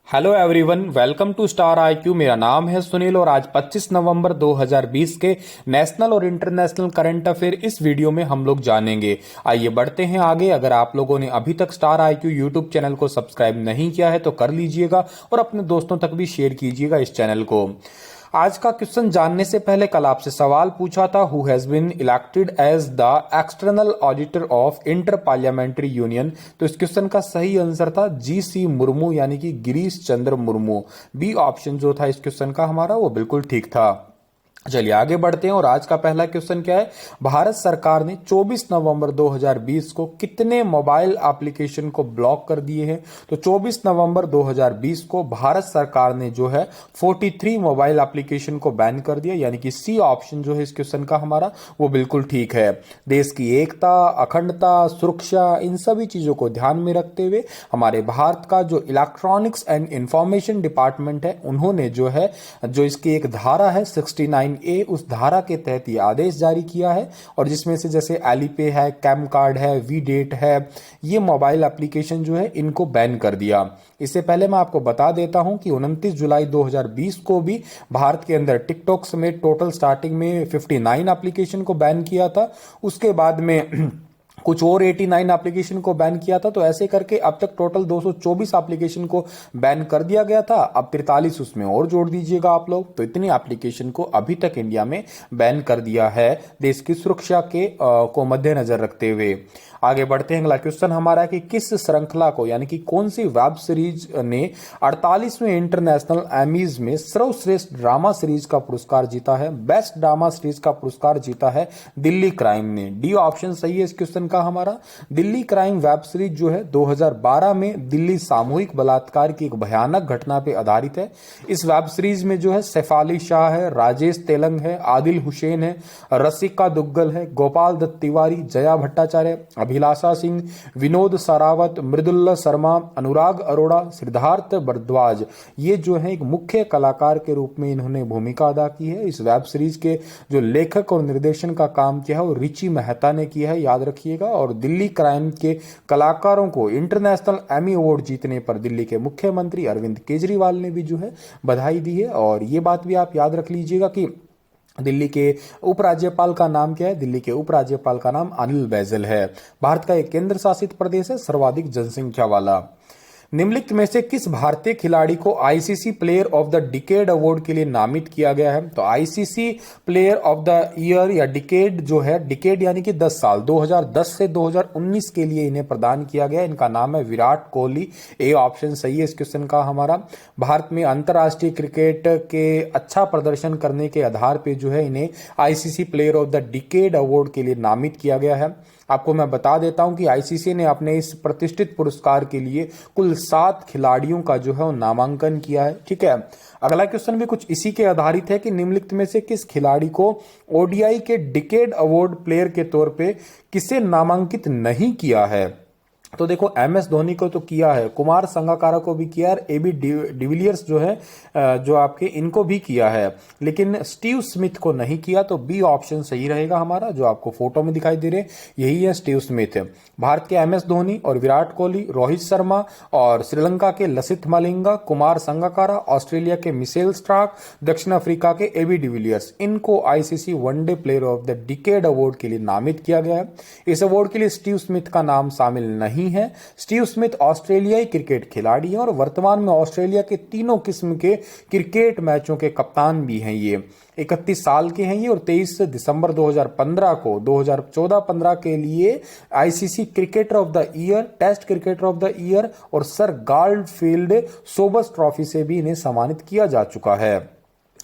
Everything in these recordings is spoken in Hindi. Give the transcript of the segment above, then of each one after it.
Hello everyone, welcome to star IQ. मेरा नाम है सुनील और आज 25 नवंबर 2020 के नेशनल और इंटरनेशनल करंट अफेयर इस वीडियो में हम लोग जानेंगे। आइए बढ़ते हैं आगे। अगर आप लोगों ने अभी तक स्टार आईक्यू यूट्यूब चैनल को सब्सक्राइब नहीं किया है तो कर लीजिएगा और अपने दोस्तों तक भी शेयर कीजिएगा इस चैनल को। आज का क्वेश्चन जानने से पहले कल आपसे सवाल पूछा था, who has been elected as the external auditor of inter parliamentary union. तो इस क्वेश्चन का सही आंसर था जी.सी. मुर्मू यानी कि गिरीश चंद्र मुर्मू। बी ऑप्शन जो था इस क्वेश्चन का हमारा वो बिल्कुल ठीक था। चलिए आगे बढ़ते हैं और आज का पहला क्वेश्चन क्या है। भारत सरकार ने 24 नवंबर 2020 को कितने मोबाइल एप्लीकेशन को ब्लॉक कर दिए हैं? तो 24 नवंबर 2020 को भारत सरकार ने जो है 43 मोबाइल एप्लीकेशन को बैन कर दिया, यानी कि सी ऑप्शन जो है इस क्वेश्चन का हमारा वो बिल्कुल ठीक है। देश की एकता, अखंडता, सुरक्षा, इन सभी चीजों को ध्यान में रखते हुए हमारे भारत का जो इलेक्ट्रॉनिक्स एंड इंफॉर्मेशन डिपार्टमेंट है उन्होंने जो है जो इसकी एक धारा है 69A, उस धारा के तहत ये आदेश जारी किया है और जिसमें से जैसे एलिपे है, कैम कार्ड है, वी डेट है, ये मोबाइल एप्लीकेशन जो है इनको बैन कर दिया। इससे पहले मैं आपको बता देता हूं कि 29 जुलाई 2020 को भी भारत के अंदर टिकटॉक समेत टोटल स्टार्टिंग में 59 एप्लीकेशन को बैन किया था। उसके बाद में कुछ और 89 एप्लीकेशन को बैन किया था। तो ऐसे करके अब तक टोटल 224 एप्लीकेशन को बैन कर दिया गया था। अब 43 उसमें और जोड़ दीजिएगा आप लोग, तो इतनी एप्लीकेशन को अभी तक इंडिया में बैन कर दिया है देश की सुरक्षा के को मद्देनजर रखते हुए। आगे बढ़ते हैं। अगला क्वेश्चन हमारा है कि किस श्रृंखला को यानी कि कौन सी वेब सीरीज ने 48वें इंटरनेशनल एमीज में सर्वश्रेष्ठ ड्रामा सीरीज का पुरस्कार जीता है? बेस्ट ड्रामा सीरीज का पुरस्कार जीता है दिल्ली क्राइम ने। डी ऑप्शन सही है इस क्वेश्चन का हमारा। दिल्ली क्राइम वेब सीरीज जो है 2012 में दिल्ली सामूहिक बलात्कार की एक भयानक घटना पे आधारित है। इस वेब सीरीज में जो है सैफ अली शाह है, राजेश तेलंग है, आदिल हुसैन है, रसिका दुग्गल है, गोपाल दत्त तिवारी, जया भट्टाचार्य, अभिलाषा सिंह, विनोद सरावत, मृदुल्ला शर्मा, अनुराग अरोड़ा, सिद्धार्थ भरद्वाज, ये जो है एक मुख्य कलाकार के रूप में इन्होंने भूमिका अदा की है। इस वेब सीरीज के जो लेखक और निर्देशन का काम किया है वो रिची मेहता ने किया है, याद रखिएगा। और दिल्ली क्राइम के कलाकारों को इंटरनेशनल एमी अवार्ड जीतने पर दिल्ली के मुख्यमंत्री अरविंद केजरीवाल ने भी जो है बधाई दी है। और ये बात भी आप याद रख लीजिएगा कि दिल्ली के उपराज्यपाल का नाम क्या है? दिल्ली के उपराज्यपाल का नाम अनिल बैजल है। भारत का एक केंद्र शासित प्रदेश है सर्वाधिक जनसंख्या वाला। निम्नलिखित में से किस भारतीय खिलाड़ी को ICC player of the decade award के लिए नामित किया गया है? तो ICC player of the year या डिकेड जो है, डिकेड यानी कि 10 साल, 2010 से 2019 के लिए इन्हें प्रदान किया गया। इनका नाम है विराट कोहली। ए ऑप्शन सही है इस क्वेश्चन का हमारा। भारत में अंतर्राष्ट्रीय क्रिकेट के अच्छा प्रदर्शन करने के आधार पर जो है इन्हें ICC player of the decade award के लिए नामित किया गया है। आपको मैं बता देता हूं कि आईसीसी ने अपने इस प्रतिष्ठित पुरस्कार के लिए कुल 7 खिलाड़ियों का जो है वो नामांकन किया है। ठीक है, अगला क्वेश्चन भी कुछ इसी के आधारित है कि निम्नलिखित में से किस खिलाड़ी को ओडीआई के डिकेड अवार्ड प्लेयर के तौर पे किसे नामांकित नहीं किया है? तो देखो, एमएस धोनी को तो किया है, कुमार संगकारा को भी किया है, एबी डिविलियर्स जो है जो आपके इनको भी किया है, लेकिन स्टीव स्मिथ को नहीं किया। तो बी ऑप्शन सही रहेगा हमारा, जो आपको फोटो में दिखाई दे रहे यही है स्टीव स्मिथ। भारत के एमएस धोनी और विराट कोहली, रोहित शर्मा और श्रीलंका के लसिथ मलिंगा, कुमार संगकारा, ऑस्ट्रेलिया के मिशेल स्टार्क, दक्षिण अफ्रीका के एबी डिविलियर्स, इनको ICC one day player of the decade award के लिए नामित किया गया है। इस अवार्ड के लिए स्टीव स्मिथ का नाम शामिल नहीं है। स्टीव स्मिथ ऑस्ट्रेलियाई क्रिकेट खिलाड़ी हैं और वर्तमान में ऑस्ट्रेलिया के तीनों किस्म के क्रिकेट मैचों के कप्तान भी हैं। ये 31 साल के हैं ये और 23 दिसंबर 2015 को 2014-15 के लिए ICC cricketer of the year, test cricketer of the year और सर गार्डफील्ड सोबर्स ट्रॉफी से भी इन्हें सम्मानित किया जा चुका है।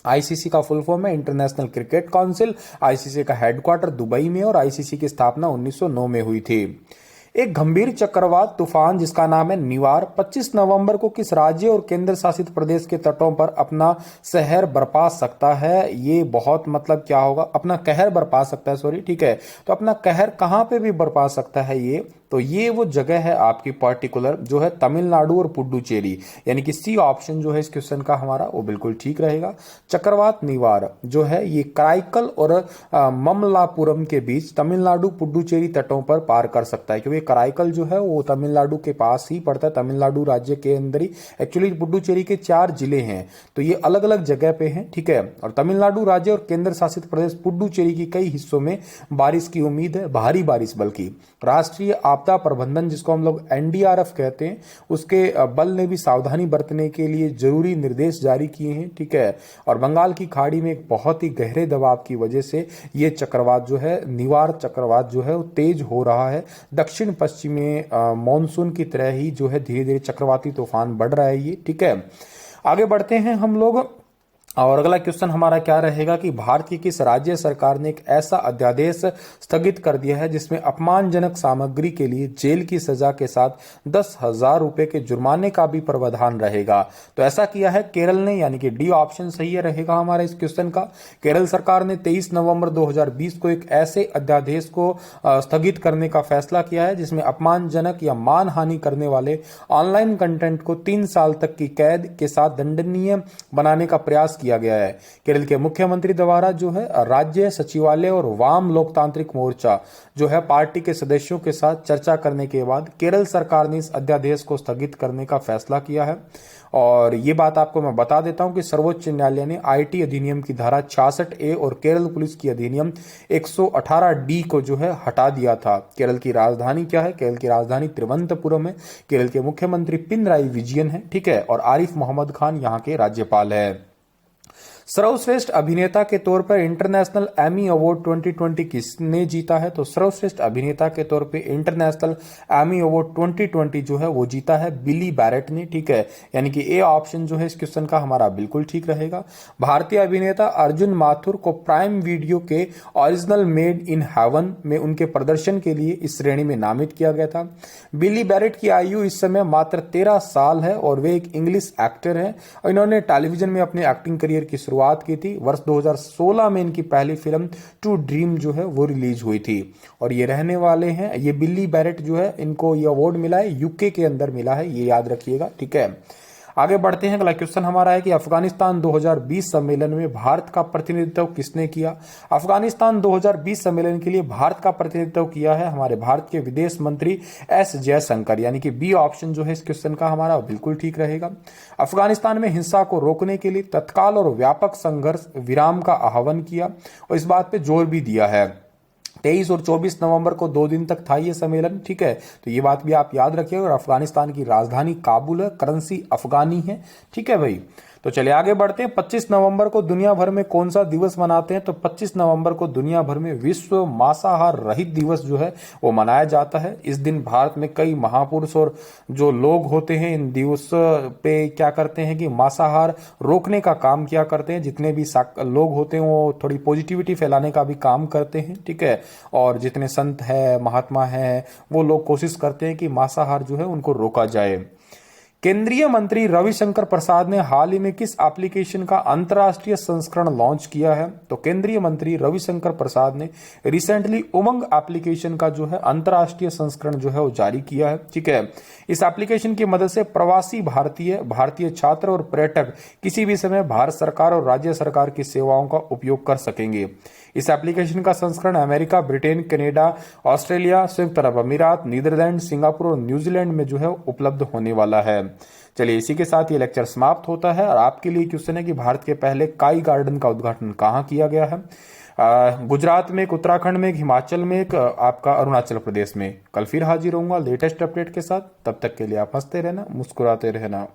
आईसीसी का फुल फॉर्म है इंटरनेशनल क्रिकेट काउंसिल। आईसीसी का हेडक्वार्टर दुबई में और आईसीसी की स्थापना 1909 में हुई थी। एक गंभीर चक्रवात तूफान जिसका नाम है निवार 25 नवंबर को किस राज्य और केंद्र शासित प्रदेश के तटों पर अपना शहर बरपा सकता है? ये बहुत मतलब क्या होगा, अपना कहर बरपा सकता है, सॉरी, ठीक है। तो अपना कहर कहां पे भी बरपा सकता है ये? तो ये वो जगह है आपकी पर्टिकुलर जो है तमिलनाडु और पुडुचेरी, यानी कि सी ऑप्शन जो है इस क्वेश्चन का हमारा वो बिल्कुल ठीक रहेगा। चक्रवात निवार जो है ये कराईकल और ममलापुरम के बीच तमिलनाडु पुडुचेरी तटों पर पार कर सकता है, क्योंकि कराईकल जो है वो तमिलनाडु के पास ही पड़ता है, तमिलनाडु राज्य के अंदर ही। एक्चुअली पुडुचेरी के 4 जिले हैं, तो ये अलग अलग जगह पे हैं, ठीक है। और तमिलनाडु राज्य और केंद्र शासित प्रदेश पुडुचेरी की कई हिस्सों में बारिश की उम्मीद है, भारी बारिश बल्कि। राष्ट्रीय आपदा प्रबंधन जिसको हम लोग एनडीआरएफ कहते हैं, उसके बल ने भी सावधानी बरतने के लिए जरूरी निर्देश जारी किए हैं, ठीक है। और बंगाल की खाड़ी में एक बहुत ही गहरे दबाव की वजह से ये चक्रवात जो है, निवार चक्रवात जो है वो तेज हो रहा है। दक्षिण पश्चिमी मॉनसून की तरह ही जो है धीरे धीरे चक्रवाती तूफान बढ़ रहा है ये, ठीक है। आगे बढ़ते हैं हम लोग, और अगला क्वेश्चन हमारा क्या रहेगा कि भारत की किस राज्य सरकार ने एक ऐसा अध्यादेश स्थगित कर दिया है जिसमें अपमानजनक सामग्री के लिए जेल की सजा के साथ 10,000 रुपए के जुर्माने का भी प्रावधान रहेगा। तो ऐसा किया है केरल ने, यानी कि डी ऑप्शन सही रहेगा हमारा इस क्वेश्चन का। केरल सरकार ने 23 नवंबर 2020 को एक ऐसे अध्यादेश को स्थगित करने का फैसला किया है जिसमें अपमानजनक या मानहानि करने वाले ऑनलाइन कंटेंट को 3 साल तक की कैद के साथ दंडनीय बनाने का प्रयास किया गया है। केरल के मुख्यमंत्री द्वारा जो है राज्य सचिवालय और वाम लोकतांत्रिक मोर्चा जो है पार्टी के सदस्यों के साथ चर्चा करने के बाद केरल सरकार ने इस अध्यादेश को स्थगित करने का फैसला किया है। और ये बात आपको मैं बता देता हूं कि सर्वोच्च न्यायालय ने आईटी अधिनियम की धारा 66A और केरल पुलिस की अधिनियम 118D को जो है हटा दिया था। केरल की राजधानी क्या है? केरल की राजधानी तिरुवनंतपुरम है। केरल के मुख्यमंत्री पिनराई विजयन है, ठीक है। और आरिफ मोहम्मद खान यहाँ के राज्यपाल है। सर्वश्रेष्ठ अभिनेता के तौर पर इंटरनेशनल एमी अवार्ड 2020 किसने जीता है? तो सर्वश्रेष्ठ अभिनेता के तौर पे इंटरनेशनल एमी अवार्ड 2020 जो है वो जीता है बिली बैरेट ने, ठीक है। यानी कि ए ऑप्शन जो है इस क्वेश्चन का हमारा बिल्कुल ठीक रहेगा। भारतीय अभिनेता अर्जुन माथुर को प्राइम वीडियो के ओरिजिनल मेड इन हेवन में उनके प्रदर्शन के लिए इस श्रेणी में नामित किया गया था। बिली बैरेट की आयु इस समय मात्र 13 साल है और वे एक इंग्लिश एक्टर हैं और इन्होंने टेलीविजन में अपने एक्टिंग करियर की शुरुआत की थी। वर्ष 2016 में इनकी पहली फिल्म टू ड्रीम जो है वो रिलीज हुई थी। और ये रहने वाले हैं, ये बिली बैरेट जो है इनको ये अवार्ड मिला है, यूके के अंदर मिला है, ये याद रखिएगा, ठीक है। आगे बढ़ते हैं। अगला क्वेश्चन हमारा है कि अफगानिस्तान 2020 सम्मेलन में भारत का प्रतिनिधित्व किसने किया? अफगानिस्तान 2020 सम्मेलन के लिए भारत का प्रतिनिधित्व किया है हमारे भारत के विदेश मंत्री एस जयशंकर, यानी कि बी ऑप्शन जो है इस क्वेश्चन का हमारा बिल्कुल ठीक रहेगा। अफगानिस्तान में हिंसा को रोकने के लिए तत्काल और व्यापक संघर्ष विराम का आह्वान किया और इस बात पे जोर भी दिया है। 23 और 24 नवंबर को 2 दिन तक था ये सम्मेलन, ठीक है। तो ये बात भी आप याद रखिए। और अफगानिस्तान की राजधानी काबुल है, करेंसी अफगानी है, ठीक है भाई। तो चलिए आगे बढ़ते हैं। 25 नवंबर को दुनिया भर में कौन सा दिवस मनाते हैं? तो 25 नवंबर को दुनिया भर में विश्व मांसाहार रहित दिवस जो है वो मनाया जाता है। इस दिन भारत में कई महापुरुष और जो लोग होते हैं इन दिवस पे क्या करते हैं कि मांसाहार रोकने का काम किया करते हैं। जितने भी लोग होते हैं वो थोड़ी पॉजिटिविटी फैलाने का भी काम करते हैं, ठीक है। और जितने संत है, महात्मा है, वो लोग कोशिश करते हैं कि मांसाहार जो है उनको रोका जाए। केंद्रीय मंत्री रविशंकर प्रसाद ने हाल ही में किस एप्लीकेशन का अंतर्राष्ट्रीय संस्करण लॉन्च किया है? तो केंद्रीय मंत्री रविशंकर प्रसाद ने रिसेंटली उमंग एप्लीकेशन का जो है अंतर्राष्ट्रीय संस्करण जो है वो जारी किया है, ठीक है। इस एप्लीकेशन की मदद से प्रवासी भारतीय छात्र और पर्यटक किसी भी समय भारत सरकार और राज्य सरकार की सेवाओं का उपयोग कर सकेंगे। इस एप्लीकेशन का संस्करण अमेरिका, ब्रिटेन, कनाडा, ऑस्ट्रेलिया, संयुक्त अरब अमीरात, नीदरलैंड, सिंगापुर और न्यूजीलैंड में जो है उपलब्ध होने वाला है। चलिए इसी के साथ ये लेक्चर समाप्त होता है और आपके लिए क्वेश्चन है कि भारत के पहले काई गार्डन का उद्घाटन कहाँ किया गया है? गुजरात में, एक उत्तराखंड में, एक हिमाचल में, एक आपका अरुणाचल प्रदेश में। कल फिर हाजिर होऊंगा लेटेस्ट अपडेट के साथ। तब तक के लिए आप हंसते रहना, मुस्कुराते रहना।